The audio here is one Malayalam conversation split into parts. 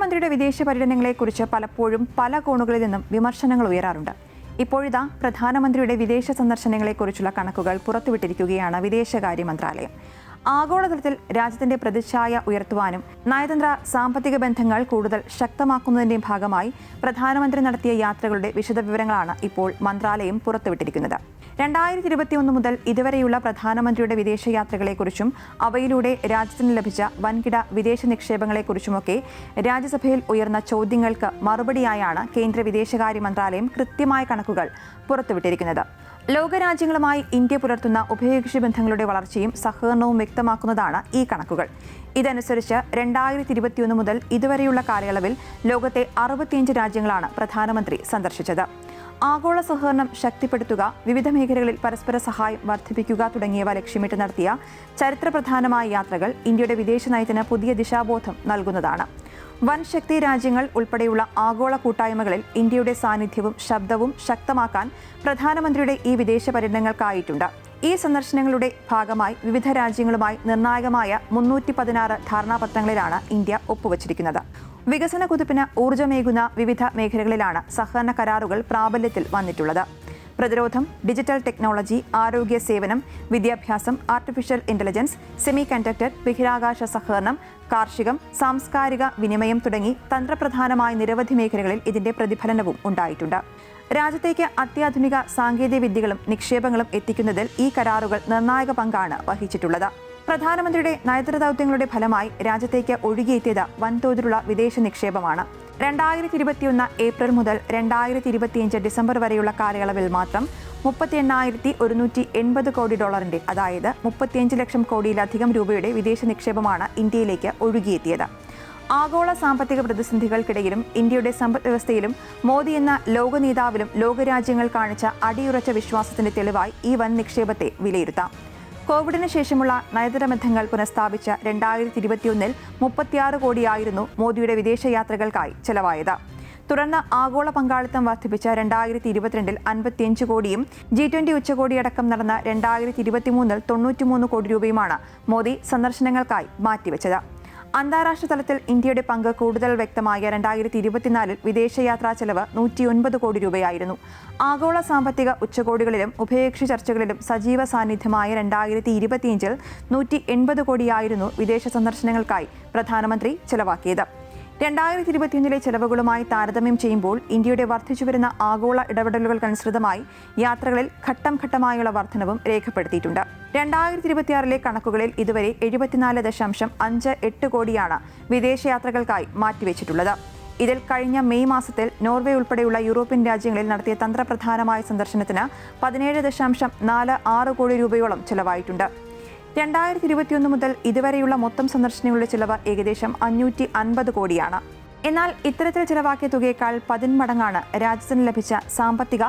പ്രധാനമന്ത്രിയുടെ വിദേശ പര്യടനങ്ങളെക്കുറിച്ച് പലപ്പോഴും പല കോണുകളിൽ നിന്നും വിമർശനങ്ങൾ ഉയരാറുണ്ട്. ഇപ്പോഴിതാ പ്രധാനമന്ത്രിയുടെ വിദേശ സന്ദർശനങ്ങളെക്കുറിച്ചുള്ള കണക്കുകൾ പുറത്തുവിട്ടിരിക്കുകയാണ് വിദേശകാര്യ മന്ത്രാലയം. ആഗോളതലത്തിൽ രാജ്യത്തിന്റെ പ്രതിച്ഛായ ഉയർത്തുവാനും നയതന്ത്ര സാമ്പത്തിക ബന്ധങ്ങൾ കൂടുതൽ ശക്തമാക്കുന്നതിന്റെയും ഭാഗമായി പ്രധാനമന്ത്രി നടത്തിയ യാത്രകളുടെ വിശദവിവരങ്ങളാണ് ഇപ്പോൾ മന്ത്രാലയം പുറത്തുവിട്ടിരിക്കുന്നത്. 2021 മുതൽ ഇതുവരെയുള്ള പ്രധാനമന്ത്രിയുടെ വിദേശയാത്രകളെക്കുറിച്ചും അവയിലൂടെ രാജ്യത്തിന് ലഭിച്ച വൻകിട വിദേശ നിക്ഷേപങ്ങളെക്കുറിച്ചുമൊക്കെ രാജ്യസഭയിൽ ഉയർന്ന ചോദ്യങ്ങൾക്ക് മറുപടിയായാണ് കേന്ദ്ര വിദേശകാര്യ മന്ത്രാലയം കൃത്യമായ കണക്കുകൾ പുറത്തുവിട്ടിരിക്കുന്നത്. ലോകരാജ്യങ്ങളുമായി ഇന്ത്യ പുലർത്തുന്ന ഉഭയകക്ഷി ബന്ധങ്ങളുടെ വളർച്ചയും സഹകരണവും വ്യക്തമാക്കുന്നതാണ് ഈ കണക്കുകൾ. ഇതനുസരിച്ച് 2021 മുതൽ ഇതുവരെയുള്ള കാലയളവിൽ ലോകത്തെ 65 രാജ്യങ്ങളാണ് പ്രധാനമന്ത്രി സന്ദർശിച്ചത്. ആഗോള സഹകരണം ശക്തിപ്പെടുത്തുക, വിവിധ മേഖലകളിൽ പരസ്പര സഹായം വർദ്ധിപ്പിക്കുക തുടങ്ങിയവ ലക്ഷ്യമിട്ട് നടത്തിയ ചരിത്രപ്രധാനമായ യാത്രകൾ ഇന്ത്യയുടെ വിദേശ നയത്തിന് പുതിയ ദിശാബോധം നൽകുന്നതാണ്. വൻ ശക്തി രാജ്യങ്ങൾ ഉൾപ്പെടെയുള്ള ആഗോള കൂട്ടായ്മകളിൽ ഇന്ത്യയുടെ സാന്നിധ്യവും ശബ്ദവും ശക്തമാക്കാൻ പ്രധാനമന്ത്രിയുടെ ഈ വിദേശ പര്യടനങ്ങൾക്കായിട്ടുണ്ട്. ഈ സന്ദർശനങ്ങളുടെ ഭാഗമായി വിവിധ രാജ്യങ്ങളുമായി നിർണായകമായ 316 ധാരണാപത്രങ്ങളിലാണ് ഇന്ത്യ ഒപ്പുവച്ചിരിക്കുന്നത്. വികസന കുതിപ്പിന് ഊർജ്ജമേകുന്ന വിവിധ മേഖലകളിലാണ് സഹകരണ കരാറുകൾ പ്രാബല്യത്തിൽ വന്നിട്ടുള്ളത്. പ്രതിരോധം, ഡിജിറ്റൽ ടെക്നോളജി, ആരോഗ്യ സേവനം, വിദ്യാഭ്യാസം, ആർട്ടിഫിഷ്യൽ ഇന്റലിജൻസ്, സെമി കണ്ടക്ടർ, ബഹിരാകാശ സഹകരണം, കാർഷികം, സാംസ്കാരിക വിനിമയം തുടങ്ങി തന്ത്രപ്രധാനമായ നിരവധി മേഖലകളിൽ ഇതിന്റെ പ്രതിഫലനവും ഉണ്ടായിട്ടുണ്ട്. രാജ്യത്തേക്ക് അത്യാധുനിക സാങ്കേതിക വിദ്യകളും നിക്ഷേപങ്ങളും എത്തിക്കുന്നതിൽ ഈ കരാറുകൾ നിർണായക പങ്കാണ് വഹിച്ചിട്ടുള്ളത്. പ്രധാനമന്ത്രിയുടെ നയതന്ത്ര ദൗത്യങ്ങളുടെ ഫലമായി രാജ്യത്തേക്ക് ഒഴുകിയെത്തിയത് വൻതോതിലുള്ള വിദേശ നിക്ഷേപമാണ്. 2021 ഏപ്രിൽ മുതൽ 2025 ഡിസംബർ വരെയുള്ള കാലയളവിൽ മാത്രം 38,180 കോടി ഡോളറിന്റെ, അതായത് 35 ലക്ഷം കോടിയിലധികം രൂപയുടെ വിദേശ നിക്ഷേപമാണ് ഇന്ത്യയിലേക്ക് ഒഴുകിയെത്തിയത്. ആഗോള സാമ്പത്തിക പ്രതിസന്ധികൾക്കിടയിലും ഇന്ത്യയുടെ സമ്പദ് വ്യവസ്ഥയിലും മോദി എന്ന ലോക നേതാവിലും ലോകരാജ്യങ്ങൾ കാണിച്ച അടിയുറച്ച വിശ്വാസത്തിന്റെ തെളിവായി ഈ വൻ നിക്ഷേപത്തെ വിലയിരുത്താം. കോവിഡിന് ശേഷമുള്ള നയതന്ത്ര ബന്ധങ്ങൾ പുനഃസ്ഥാപിച്ച 2021 36 കോടിയായിരുന്നു മോദിയുടെ വിദേശയാത്രകൾക്കായി ചെലവായത്. തുടർന്ന് ആഗോള പങ്കാളിത്തം വർദ്ധിപ്പിച്ച 2022 55 കോടിയും G20 ഉച്ചകോടിയടക്കം നടന്ന 2023 93 കോടി രൂപയുമാണ് മോദി സന്ദർശനങ്ങൾക്കായി മാറ്റിവെച്ചത്. അന്താരാഷ്ട്ര തലത്തിൽ ഇന്ത്യയുടെ പങ്ക് കൂടുതൽ വ്യക്തമായ 2024 വിദേശയാത്രാ ചെലവ് 109 കോടി രൂപയായിരുന്നു. ആഗോള സാമ്പത്തിക ഉച്ചകോടികളിലും ഉഭയകക്ഷി ചർച്ചകളിലും സജീവ സാന്നിധ്യമായ 2025 180 കോടിയായിരുന്നു വിദേശ സന്ദർശനങ്ങൾക്കായി പ്രധാനമന്ത്രി ചെലവാക്കിയത്. 2021 ചെലവുകളുമായി താരതമ്യം ചെയ്യുമ്പോൾ ഇന്ത്യയുടെ വർദ്ധിച്ചുവരുന്ന ആഗോള ഇടപെടലുകൾക്കനുസൃതമായി യാത്രകളിൽ ഘട്ടം ഘട്ടമായുള്ള വർധനവും രേഖപ്പെടുത്തിയിട്ടുണ്ട്. 2026 കണക്കുകളിൽ ഇതുവരെ 74.58 കോടിയാണ് വിദേശയാത്രകൾക്കായി മാറ്റിവെച്ചിട്ടുള്ളത്. ഇതിൽ കഴിഞ്ഞ മെയ് മാസത്തിൽ നോർവേ ഉൾപ്പെടെയുള്ള യൂറോപ്യൻ രാജ്യങ്ങളിൽ നടത്തിയ തന്ത്രപ്രധാനമായ സന്ദർശനത്തിന് 17.46 കോടി രൂപയോളം ചെലവായിട്ടുണ്ട്. 2021 മുതൽ ഇതുവരെയുള്ള മൊത്തം സന്ദർശനങ്ങളുടെ ചിലവ് ഏകദേശം 550 കോടിയാണ്. എന്നാൽ ഇത്തരത്തിൽ ചിലവാക്കിയ തുകയേക്കാൾ 10 മടങ്ങാണ് രാജ്യത്തിന് ലഭിച്ച സാമ്പത്തിക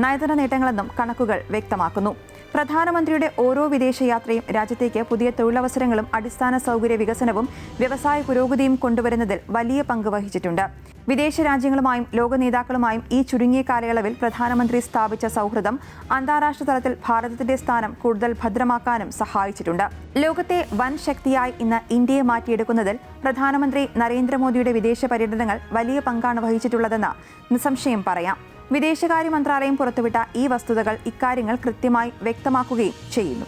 നയതന്ത്ര നേട്ടങ്ങളെന്നും കണക്കുകൾ വ്യക്തമാക്കുന്നു. പ്രധാനമന്ത്രിയുടെ ഓരോ വിദേശയാത്രയും രാജ്യത്തേക്ക് പുതിയ തൊഴിലവസരങ്ങളും അടിസ്ഥാന സൗകര്യ വികസനവും വ്യവസായ പുരോഗതിയും കൊണ്ടുവരുന്നതിൽ വലിയ പങ്ക് വഹിച്ചിട്ടുണ്ട്. വിദേശ രാജ്യങ്ങളുമായും ലോക നേതാക്കളുമായും ഈ ചുരുങ്ങിയ കാലയളവിൽ പ്രധാനമന്ത്രി സ്ഥാപിച്ച സൗഹൃദം അന്താരാഷ്ട്ര തലത്തിൽ ഭാരതത്തിന്റെ സ്ഥാനം കൂടുതൽ ഭദ്രമാക്കാനും സഹായിച്ചിട്ടുണ്ട്. ലോകത്തെ വൻ ശക്തിയായി ഇന്ന് ഇന്ത്യയെ മാറ്റിയെടുക്കുന്നതിൽ പ്രധാനമന്ത്രി നരേന്ദ്രമോദിയുടെ വിദേശ പര്യടനങ്ങൾ വലിയ പങ്കാണ് വഹിച്ചിട്ടുള്ളതെന്ന് നിസ്സംശയം പറയാം. വിദേശകാര്യ മന്ത്രാലയം പുറത്തുവിട്ട ഈ വസ്തുതകൾ ഇക്കാര്യങ്ങൾ കൃത്യമായി വ്യക്തമാക്കുകയും ചെയ്യുന്നു.